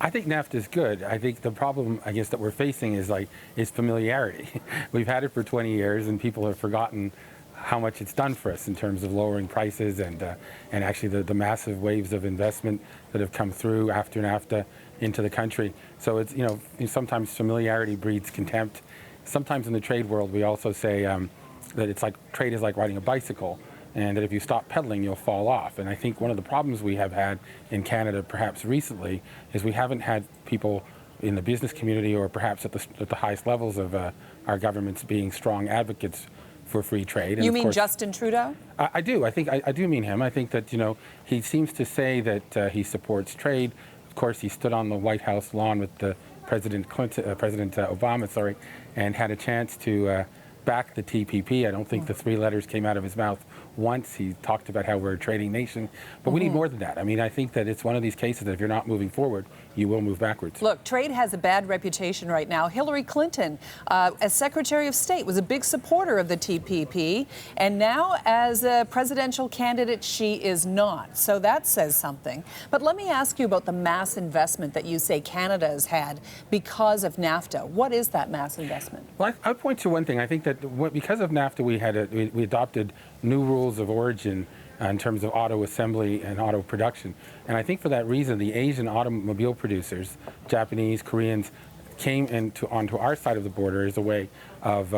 I think NAFTA is good. I think the problem, I guess, that we're facing is familiarity. We've had it for 20 years, and people have forgotten how much it's done for us in terms of lowering prices and actually the massive waves of investment that have come through after NAFTA into the country. So it's, sometimes familiarity breeds contempt. Sometimes in the trade world, we also say that it's like trade is like riding a bicycle, and that if you stop pedaling, you'll fall off. And I think one of the problems we have had in Canada, perhaps recently, is we haven't had people in the business community or perhaps at the highest levels of our governments being strong advocates for free trade. And you mean Justin Trudeau? I do. I think I do mean him. I think that he seems to say that he supports trade. Of course, he stood on the White House lawn with President Obama, and had a chance to back the TPP. I don't think the three letters came out of his mouth once. He talked about how we're a trading nation, but we need more than that. I mean, I think that it's one of these cases that if you're not moving forward, you will move backwards. Look, trade has a bad reputation right now. Hillary Clinton, as Secretary of State, was a big supporter of the TPP, and now as a presidential candidate, she is not. So that says something. But let me ask you about the mass investment that you say Canada has had because of NAFTA. What is that mass investment? Well, I point to one thing. I think that because of NAFTA, we adopted new rules of origin in terms of auto assembly and auto production. And I think for that reason, the Asian automobile producers, Japanese, Koreans, came onto our side of the border as a way of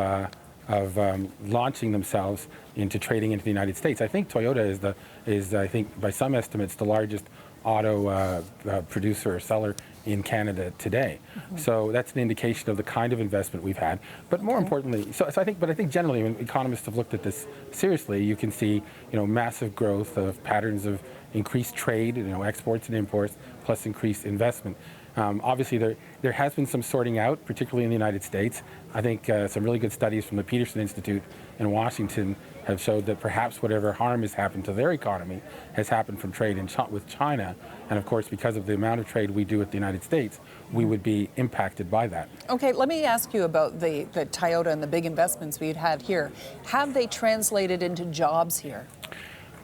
launching themselves into trading into the United States. I think Toyota is I think by some estimates, the largest auto producer or seller in Canada today. So that's an indication of the kind of investment we've had. But more importantly, I think generally when economists have looked at this seriously, you can see massive growth of patterns of increased trade, exports and imports, plus increased investment. Obviously, there has been some sorting out, particularly in the United States. I think some really good studies from the Peterson Institute in Washington have showed that perhaps whatever harm has happened to their economy has happened from trade with China. And of course, because of the amount of trade we do with the United States, we would be impacted by that. Okay, let me ask you about the Toyota and the big investments we've had here. Have they translated into jobs here?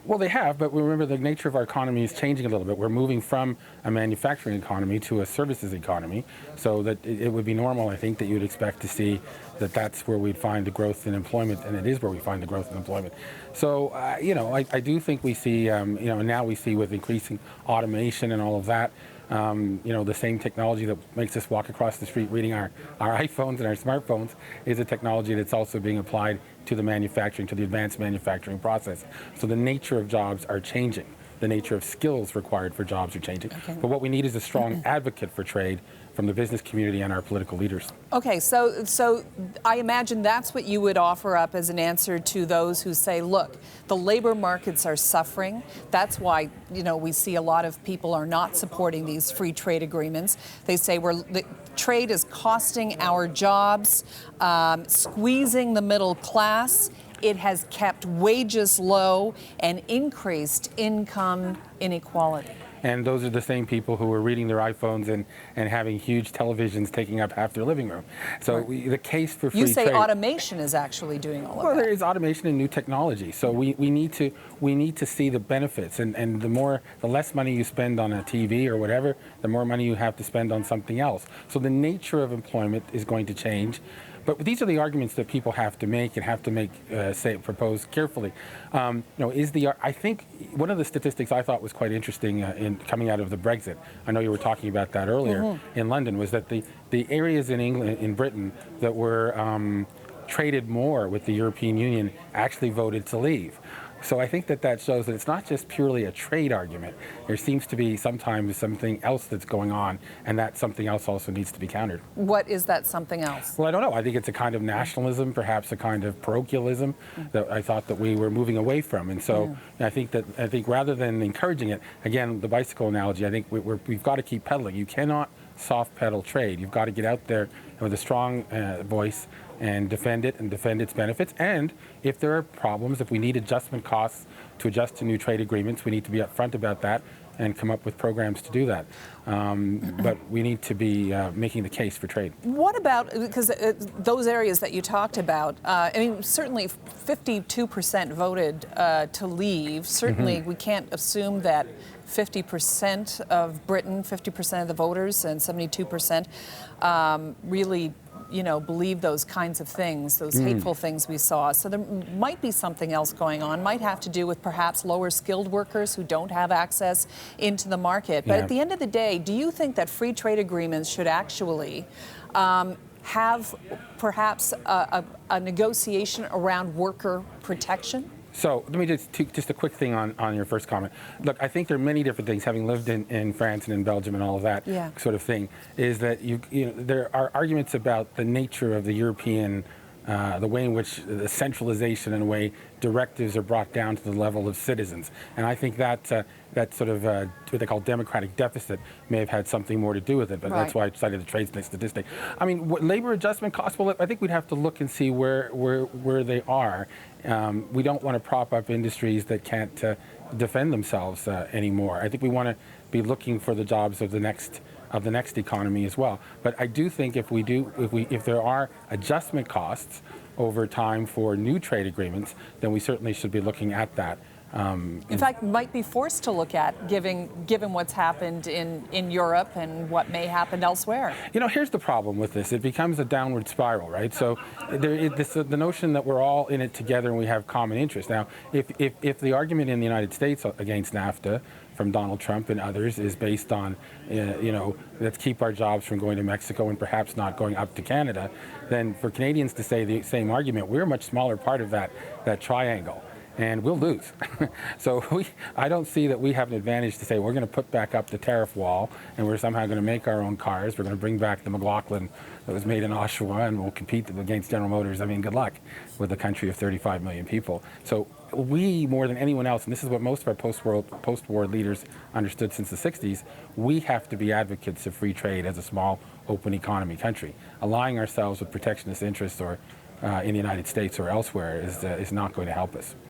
Well, they have, but remember the nature of our economy is changing a little bit. We're moving from a manufacturing economy to a services economy, so that it would be normal, I think, that you'd expect to see that that's where we'd find the growth in employment, and it is where we find the growth in employment. So, I do think we see, now we see with increasing automation and all of that, the same technology that makes us walk across the street reading our iPhones and our smartphones is a technology that's also being applied to the advanced manufacturing process. So the nature of jobs are changing. The nature of skills required for jobs are changing. Okay. But what we need is a strong advocate for trade from the business community and our political leaders. Okay, so I imagine that's what you would offer up as an answer to those who say, look, the labor markets are suffering. That's why, we see a lot of people are not supporting these free trade agreements. They say the trade is costing our jobs, squeezing the middle class. It has kept wages low and increased income inequality. And those are the same people who are reading their iPhones and having huge televisions taking up half their living room. So the case for free trade... You say automation is actually doing all of that. Well, there is automation and new technology. So we need to see the benefits. And the less money you spend on a TV or whatever, the more money you have to spend on something else. So the nature of employment is going to change. But these are the arguments that people have to make and propose carefully. I think one of the statistics I thought was quite interesting in coming out of the Brexit, I know you were talking about that earlier in London, was that the areas in Britain that were traded more with the European Union actually voted to leave. So I think that shows that it's not just purely a trade argument. There seems to be sometimes something else that's going on, and that something else also needs to be countered. What is that something else? Well, I don't know. I think it's a kind of nationalism, perhaps a kind of parochialism that I thought that we were moving away from. And so I think rather than encouraging it, again, the bicycle analogy, I think we've got to keep pedaling. You cannot soft pedal trade. You've got to get out there with a strong voice and defend it and defend its benefits. And if there are problems, if we need adjustment costs to adjust to new trade agreements, we need to be upfront about that and come up with programs to do that. But we need to be making the case for trade. What about, because those areas that you talked about, I mean, certainly 52% voted to leave. Certainly we can't assume that 50% of Britain, 50% of the voters and 72% really, believe those kinds of things, those hateful things we saw. So there might be something else going on, might have to do with perhaps lower skilled workers who don't have access into the market. But at the end of the day, do you think that free trade agreements should actually have perhaps a negotiation around worker protection? So let me just a quick thing on your first comment. Look, I think there are many different things, having lived in France and in Belgium and all of that sort of thing, is that there are arguments about the nature of the European, the way in which the centralization, in a way, directives are brought down to the level of citizens. And I think that sort of what they call democratic deficit may have had something more to do with it, but that's why I cited the trade statistic. I mean, labor adjustment costs, well, I think we'd have to look and see where they are. We don't want to prop up industries that can't defend themselves anymore. I think we want to be looking for the jobs of the next economy as well. But I do think if there are adjustment costs over time for new trade agreements, then we certainly should be looking at that. In fact, might be forced to look at, given what's happened in Europe and what may happen elsewhere. Here's the problem with this. It becomes a downward spiral, right? So the notion that we're all in it together and we have common interests. Now, if the argument in the United States against NAFTA from Donald Trump and others is based on, let's keep our jobs from going to Mexico and perhaps not going up to Canada, then for Canadians to say the same argument, we're a much smaller part of that triangle. And we'll lose. So I don't see that we have an advantage to say we're going to put back up the tariff wall and we're somehow going to make our own cars. We're going to bring back the McLaughlin that was made in Oshawa and we'll compete against General Motors. I mean, good luck with a country of 35 million people. So we, more than anyone else, and this is what most of our post-war leaders understood since the 60s, we have to be advocates of free trade as a small, open economy country. Allying ourselves with protectionist interests or in the United States or elsewhere is not going to help us.